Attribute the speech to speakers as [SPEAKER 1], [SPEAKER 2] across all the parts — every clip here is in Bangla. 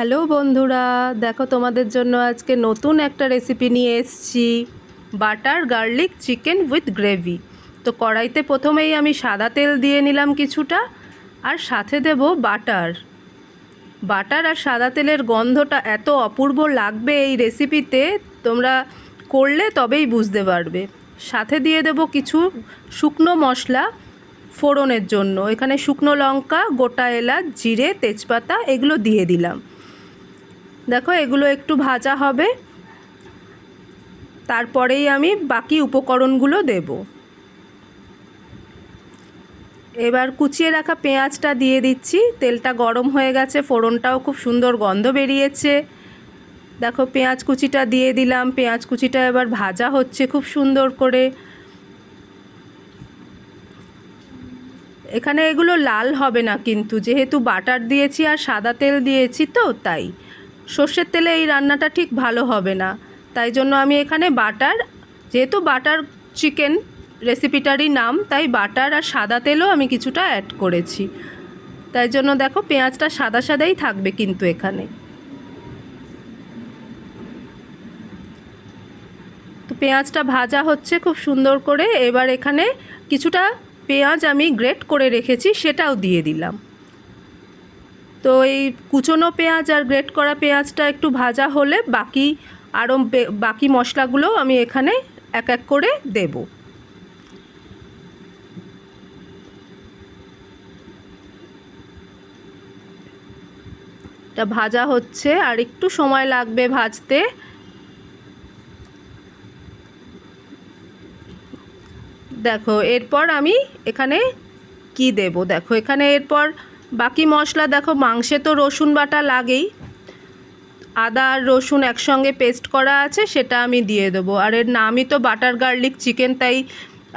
[SPEAKER 1] হ্যালো বন্ধুরা, দেখো তোমাদের জন্য আজকে নতুন একটা রেসিপি নিয়ে এসেছি, butter garlic chicken with gravy. তো কড়াইতে প্রথমেই আমি সাদা তেল দিয়ে নিলাম কিছুটা, আর সাথে দেব বাটার। বাটার আর সাদা তেলের গন্ধটা এত অপূর্ব লাগবে এই রেসিপিতে, তোমরা করলে তবেই বুঝতে পারবে। সাথে দিয়ে দেব কিছু শুকনো মশলা ফোড়নের জন্য। এখানে শুকনো লঙ্কা, গোটা এলাচ, জিরে, তেজপাতা এগুলো দিয়ে দিলাম। দেখো এগুলো একটু ভাজা হবে, তারপরেই আমি বাকি উপকরণগুলো দেব। এবার কুচিয়ে রাখা পেঁয়াজটা দিয়ে দিচ্ছি। তেলটা গরম হয়ে গেছে, ফোড়নটাও খুব সুন্দর গন্ধ বেরিয়েছে। দেখো পেঁয়াজ কুচিটা দিয়ে দিলাম। পেঁয়াজ কুচিটা এবার ভাজা হচ্ছে খুব সুন্দর করে। এখানে এগুলো লাল হবে না কিন্তু, যেহেতু বাটার দিয়েছি আর সাদা তেল দিয়েছি, তো তাই সর্ষের তেলে এই রান্নাটা ঠিক ভালো হবে না। তাই জন্য আমি এখানে বাটার, যেহেতু বাটার চিকেন রেসিপিটারই নাম, তাই বাটার আর সাদা তেলও আমি কিছুটা অ্যাড করেছি। তাই জন্য দেখো পেঁয়াজটা সাদা সাদাই থাকবে কিন্তু এখানে। তো পেঁয়াজটা ভাজা হচ্ছে খুব সুন্দর করে। এবার এখানে কিছুটা পেঁয়াজ আমি গ্রেট করে রেখেছি, সেটাও দিয়ে দিলাম। তো এই কুচনো পেঁয়াজ আর গ্রেট করা পেঁয়াজটা একটু ভাজা হলে বাকি মশলাগুলো আমি এখানে এক এক করে দেব। এটা ভাজা হচ্ছে, আর একটু সময় লাগবে ভাজতে। দেখো এরপর আমি এখানে কি দেব, দেখো এখানে এরপর বাকি মশলা, দেখো মাংসে তো রসুন বাটা লাগেই, আদা আর রসুন একসঙ্গে পেস্ট করা আছে, সেটা আমি দিয়ে দেবো। আর এর নামই তো বাটার গার্লিক চিকেন, তাই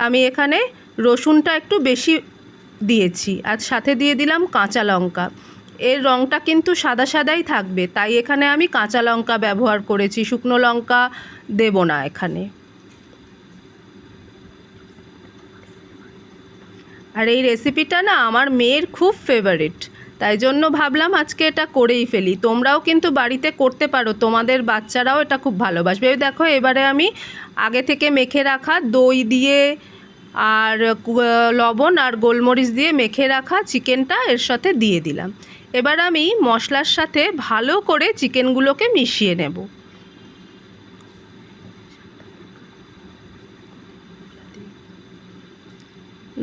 [SPEAKER 1] আমি এখানে রসুনটা একটু বেশি দিয়েছি। আর সাথে দিয়ে দিলাম কাঁচা লঙ্কা। এর রঙটা কিন্তু সাদা সাদাই থাকবে, তাই এখানে আমি কাঁচা লঙ্কা ব্যবহার করেছি, শুকনো লঙ্কা দেব না এখানে। আর এই রেসিপিটা না আমার মেয়ের খুব ফেভারিট, তাই জন্য ভাবলাম আজকে এটা করেই ফেলি। তোমরাও কিন্তু বাড়িতে করতে পারো, তোমাদের বাচ্চারাও এটা খুব ভালোবাসবে। দেখো এবারে আমি আগে থেকে মেখে রাখা দই দিয়ে আর লবণ আর গোলমরিচ দিয়ে মেখে রাখা চিকেনটা এর সাথে দিয়ে দিলাম। এবার আমি মশলার সাথে ভালো করে চিকেনগুলোকে মিশিয়ে নেব।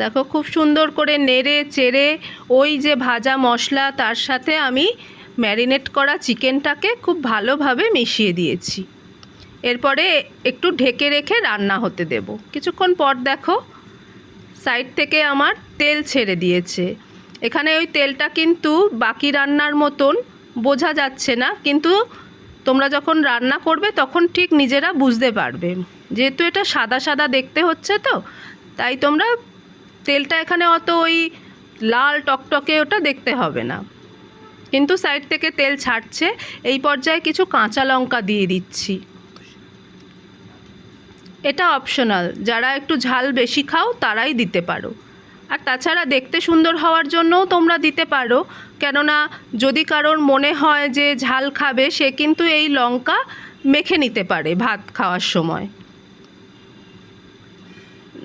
[SPEAKER 1] দেখো খুব সুন্দর করে নেড়ে চেড়ে ওই যে ভাজা মশলা, তার সাথে আমি ম্যারিনেট করা চিকেনটাকে খুব ভালোভাবে মিশিয়ে দিয়েছি। এরপরে একটু ঢেকে রেখে রান্না হতে দেব। কিছুক্ষণ পর দেখো সাইড থেকে আমার তেল ছেড়ে দিয়েছে। এখানে ওই তেলটা কিন্তু বাকি রান্নার মতন বোঝা যাচ্ছে না, কিন্তু তোমরা যখন রান্না করবে তখন ঠিক নিজেরা বুঝতে পারবে। যেহেতু এটা সাদা সাদা দেখতে হচ্ছে, তো তাই তোমরা তেলটা এখানে অত ওই লাল টকটকে ওটা দেখতে হবে না, কিন্তু সাইড থেকে তেল ছাড়ছে। এই পর্যায়ে কিছু কাঁচা লঙ্কা দিয়ে দিচ্ছি। এটা অপশনাল, যারা একটু ঝাল বেশি খাও তারাই দিতে পারো। আর তাছাড়া দেখতে সুন্দর হওয়ার জন্যও তোমরা দিতে পারো, কেননা যদি কারোর মনে হয় যে ঝাল খাবে, সে কিন্তু এই লঙ্কা মেখে নিতে পারে ভাত খাওয়ার সময়।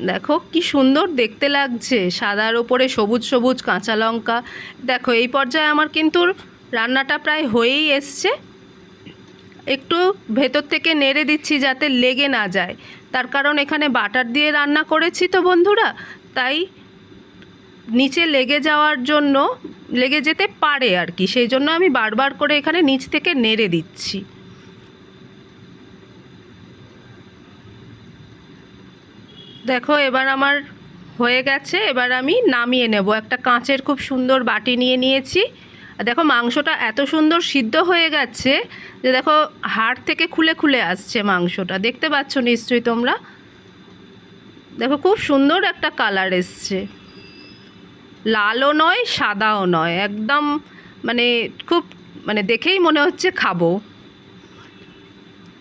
[SPEAKER 1] দেখো কি সুন্দর দেখতে লাগছে, সাদার ওপরে সবুজ সবুজ কাঁচা লঙ্কা। দেখো এই পর্যায়ে আমার কিন্তু রান্নাটা প্রায় হয়েই এসছে। একটু ভেতর থেকে নেড়ে দিচ্ছি যাতে লেগে না যায়, তার কারণ এখানে বাটার দিয়ে রান্না করেছি তো বন্ধুরা, তাই নিচে লেগে যেতে পারে আর কি, সেই জন্য আমি বারবার করে এখানে নিচ থেকে নেড়ে দিচ্ছি। দেখো এবার আমার হয়ে গেছে, এবার আমি নামিয়ে নেব। একটা কাঁচের খুব সুন্দর বাটি নিয়ে নিয়েছি। আর দেখো মাংসটা এত সুন্দর সিদ্ধ হয়ে গেছে যে দেখো হাড় থেকে খুলে খুলে আসছে মাংসটা, দেখতে পাচ্ছ নিশ্চয়ই তোমরা। দেখো খুব সুন্দর একটা কালার এসছে, লালও নয় সাদাও নয়, একদম খুব দেখেই মনে হচ্ছে খাবো।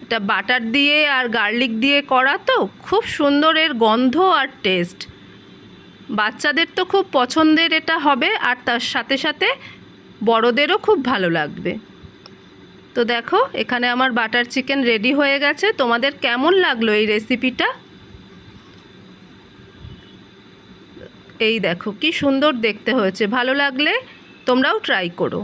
[SPEAKER 1] এটা বাটার দিয়ে আর গার্লিক দিয়ে করা, তো খুব সুন্দর এর গন্ধ আর টেস্ট। বাচ্চাদের তো খুব পছন্দের এটা হবে, আর তার সাথে সাথে বড়দেরও খুব ভালো লাগবে। তো দেখো এখানে আমার বাটার চিকেন রেডি হয়ে গেছে। তোমাদের কেমন লাগলো এই রেসিপিটা? এই দেখো কি সুন্দর দেখতে হয়েছে। ভালো লাগলে তোমরাও ট্রাই করো।